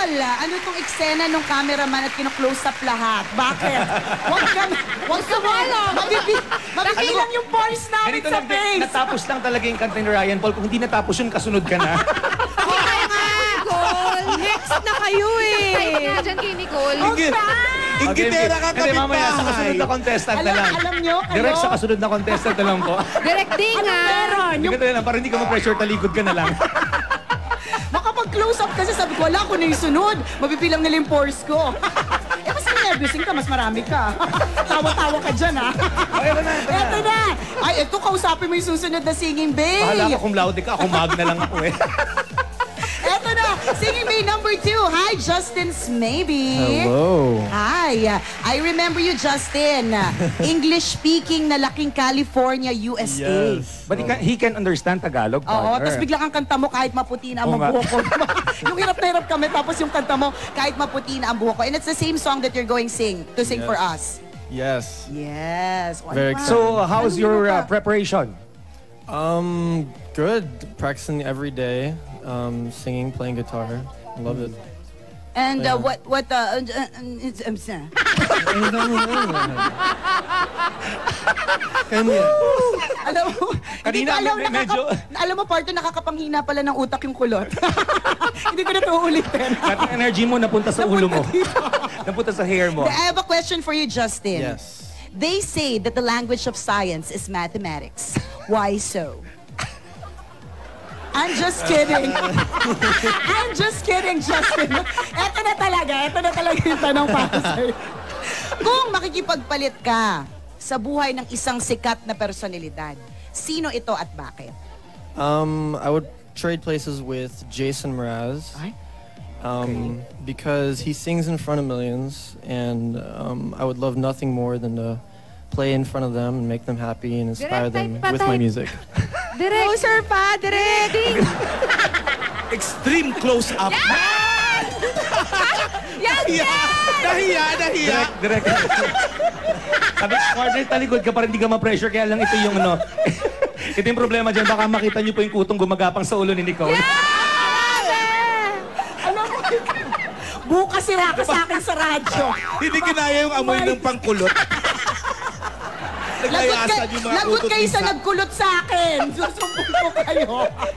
Nicole, ano itong eksena ng cameraman at kino-close up lahat? Bakit? Huwag ka wala. Mabibilang yung pores namin sa face. Natapos lang talaga yung kanta ni Ryan Paul. Kung hindi natapos yun, kasunod ka na. Kaya nga, Nicole. Next na kayo eh. Type nga dyan kay Nicole. Ingitera ka Kasi mamaya sa kasunod kapitbahay. na contestant na lang. Alam nyo, kayo? Direct sa kasunod na contestant na lang po. Directing Ano nga. meron? Hindi ka na lang, para hindi ka ma-pressure, talikod ka na lang. Makapag-close up kasi sabi ko, wala ko na yung sunod. Mabibilang nila yung pores ko. Mas nervousing ka, mas marami ka. Tawa-tawa ka dyan, ha? Eto na. Eto na! Ay, ito, kausapin mo yung susunod na singing babe. Bahala ka kung laude ka, ako mag na lang ako eh. Eto na, singing babe number 2. Hi, Justin Maybe. Hello. Hi, I remember you, Justin. English-speaking na laking California, USA. Yes. But he can understand Tagalog, Oo, partner. tapos bigla kang kanta mo kahit maputi na ang Oo nga. buhok ko. Yung hirap na hirap kami, tapos yung kanta mo kahit maputi na ang buhok ko. And it's the same song that you're going to sing for us. Yes. Yes. Very excited. So, how's your preparation? Good. Practicing every day. Singing, playing guitar. I love it. And Yeah. alam mo, hindi Kanina, ko alam, medyo- alam mo, partner, nakakapanghina pala ng utak yung kulot. Hindi ko na ito uulitin. Lahat ng energy mo napunta sa ulo mo. Napunta sa hair mo. I have a question for you, Justin. Yes. They say that the language of science is mathematics. Why so? I'm just kidding. I'm just kidding, Justin. Ito na talaga yung tanong para sa'yo. Kung makikipagpalit ka sa buhay ng isang sikat na personalidad, sino ito at bakit? I would trade places with Jason Mraz. Because he sings in front of millions, and I would love nothing more than to play in front of them and make them happy and inspire them with my music. Closer pa, directing. Extreme close-up. Yan, Nahiya. Direct. Sabi, partner, talikod ka para hindi ka ma-pressure. Kaya lang ito yung ano. Ito yung problema dyan. Baka makita niyo po yung kutong gumagapang sa ulo ni Nicole. Alam mo, bukas sira ka sa akin sa radyo. Hindi kinaya yung amoy ng pangkulot. Naglayasan yung mga Lagot kayo sa utot-isa. nagkulot sa akin. Susumbong ko kayo.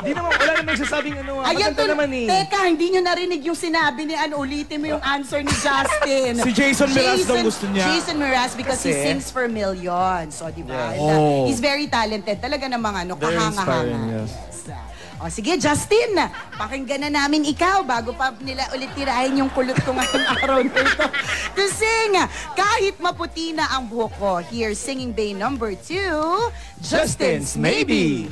Hindi naman, wala naman nagsasabing ano. Ayan Maganda naman eh. Teka, hindi nyo narinig yung sinabi ni Ann. Ulitin mo yung answer ni Justin. Si Jason Mraz daw gusto niya. Jason Mraz because he Kasi? sings for millions. So, di ba? Yes. And, Oh. he's very talented. Talaga namang ano, Very kahanga-hanga. inspiring, yes. O sige, Justin, pakinggan na namin ikaw bago pa nila ulit tirahin yung kulot ko ngayong araw na ito. To sing, kahit maputi na ang buhok ko. Here, singing bay number 2, Justin's Maybe.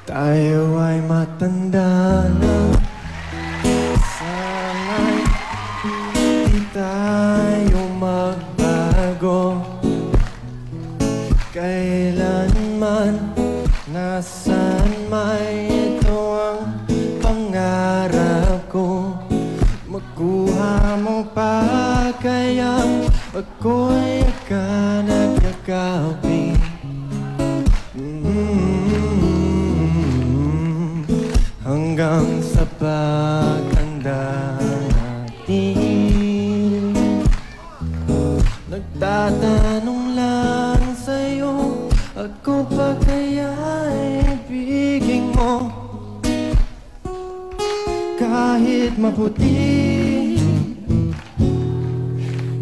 Tayo ay matanda na, sana'y di tayo magbago. Kailanman, nasaan may ito ang pangarap ko. Magkuha mo pa kaya ako'y yakap-yakapin. Hanggang sa pagtanda natin, nagtatanong lang sa'yo, ako pa kaya ibigin mo? Kahit maputi,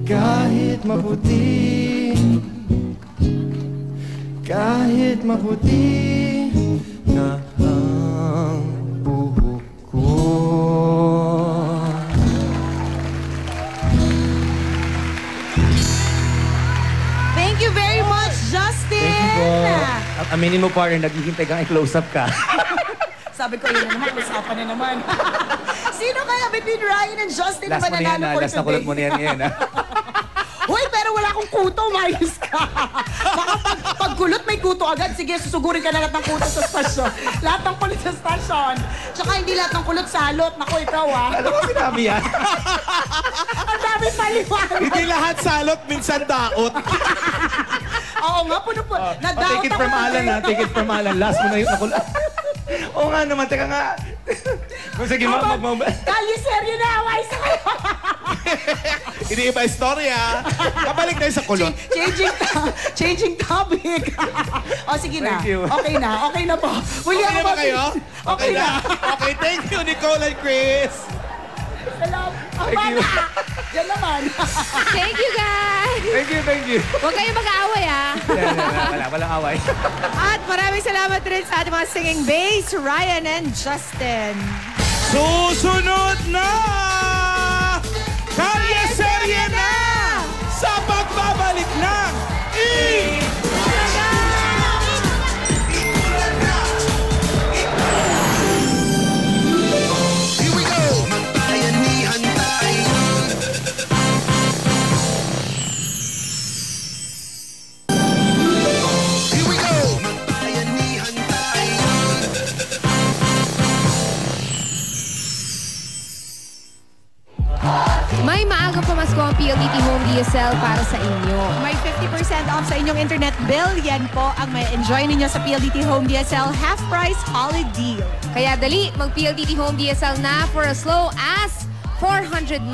kahit maputi, kahit maputi na ang buhok ko. Thank you very much, Justin! Aminin mo, partner, naghihintay kang i-close up ka. Sabi ko, yun na naman, usapan na naman. Sino kaya between Ryan and Justin na Last mo na yan, mananalo for last na kulot today? mo na yan ngayon, ha? Hoy, pero wala akong kuto, mayos ka. Baka pag kulot, may kuto agad. Sige, susugurin ka na lahat ng kuto sa stasyon. Lahat ng kulot sa stasyon. Tsaka hindi lahat ng kulot salot. Naku, ikaw Ano ko sinabi yan? Ang dami paliwanag. Hindi lahat salot, minsan daot. Oo nga, puno-puno. Take it from Alan, ha? Take it from Alan. Last mo na yun. Oo nga naman, teka nga. Sige, Kalye seryo na, away sa kayo. Iniiba istorya. Kabalik tayo sa kulot. Changing topic. O, sige na. Thank you. Okay na po. Huli Okay ako na ba kayo? Okay na. Okay, thank you, Nicole and Chris. Salamat. Thank you. Diyan naman. Thank you, guys! Thank you. Huwag kayong mag-aaway, ah. Walang away. At maraming salamat rin sa ating mga singing bass, Ryan and Justin. Susunod na! Kalye serye na! Sa pagbabalik ng Here we go! Magbayanihan tayo. Here we go! Magbayanihan tayo. May maagang pamasko ang PLDT Home DSL para sa inyo. May 50% off sa inyong internet bill. Yan po ang may enjoy ninyo sa PLDT Home DSL half-price holiday deal. Kaya dali, mag-PLDT Home DSL na for as low as 495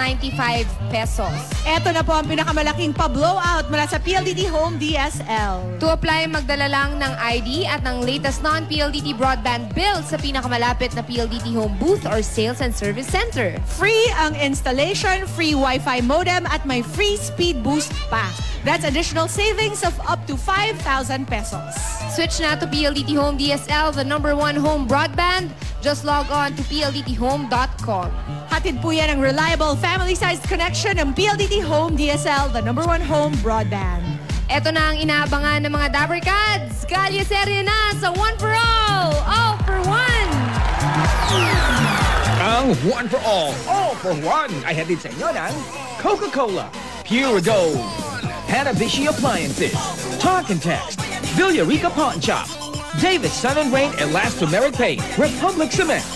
pesos. Ito na po ang pinakamalaking pa-blowout mula sa PLDT Home DSL. To apply, magdala lang ng ID at ng latest non-PLDT broadband bill sa pinakamalapit na PLDT Home booth or sales and service center. Free ang installation, free Wi-Fi modem at may free speed boost pa. That's additional savings of up to 5,000 pesos. Switch na to PLDT Home DSL, the #1 home broadband. Just log on to pldthome.com. Hatid po yan ang reliable family-sized connection ng PLDT Home DSL, the #1 home broadband. Ito na ang inaabangan ng mga Dabber Cats. Kalye serye na sa One for All for One. Ang One for All for One ay hatid sa inyo ng Coca-Cola, Pure Gold, Hanabishi Appliances, Talk and Text, Villarica Pawn Shop, Davis Sun and Rain Elastomeric Paint, Republic Cement,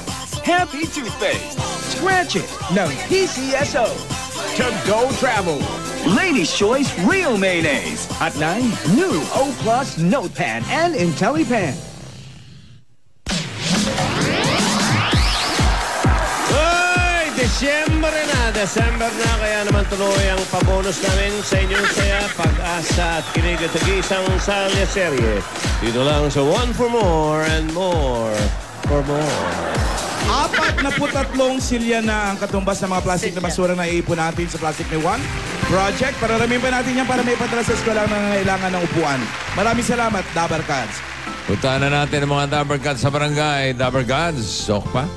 Happy Toothpaste, Scratch It ng PCSO, To Go Travel, Ladies' Choice Real Mayonnaise, at 9, new O Plus Notepad and IntelliPen. December na, kaya naman tuloy ang pabonus namin sa inyong saya, pag-asa at kinigat-agisang salya serye. Dito lang sa One for More and More for More. 43 silya na ang katumbas ng mga plastic na basura na iipon natin sa Plastic Ni One Project. Paralamin pa natin yan para may padala sa eskwela na nangangailangan ng upuan. Maraming salamat, Dabber Cats. Puntahan na natin ang mga Dabber Cats sa barangay. Dabber Cats, sok pa?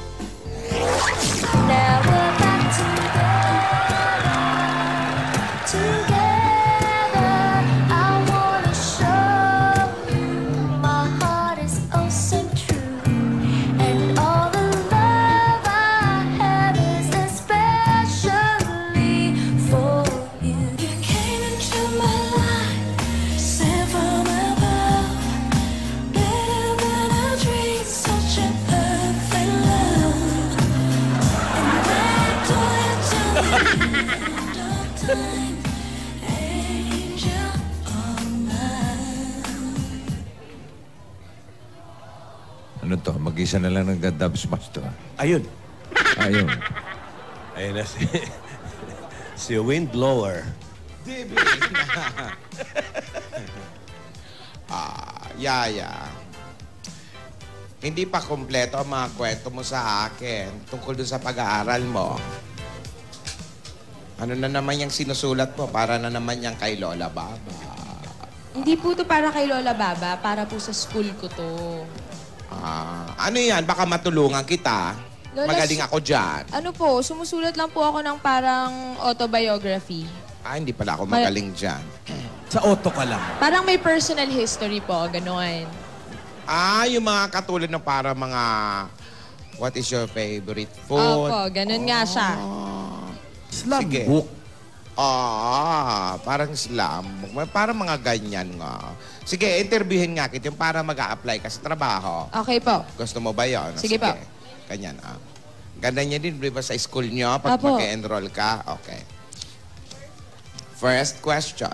Ano to? Mag-isa na lang nagda-dub smash to. Ayun. Ayun. Ayun na si Windblower. Yaya. Hindi pa kompleto ang mga kwento mo sa akin tungkol dun sa pag-aaral mo. Ano na naman yung sinusulat mo? Para na naman yung kay Lola Baba. Hindi po to para kay Lola Baba, para po sa school ko to. Ano yan? Baka matulungan kita. Lola, Magaling ako dyan. Ano po, sumusulat lang po ako ng parang autobiography. Hindi pala ako magaling dyan. Sa auto ka lang. Parang may personal history po, gano'n. Yung mga katulad ng para mga what is your favorite food? Opo, ganun nga siya. Slam Sige. book. Parang slam book. Parang mga ganyan nga. Sige, interviewin nga kita yung para mag-a-apply ka sa trabaho. Okay po. Gusto mo ba yun? Sige po. Ganyan, Ganda niya din, di ba, sa school niyo pag Apo. mag-enroll ka? Okay. First question.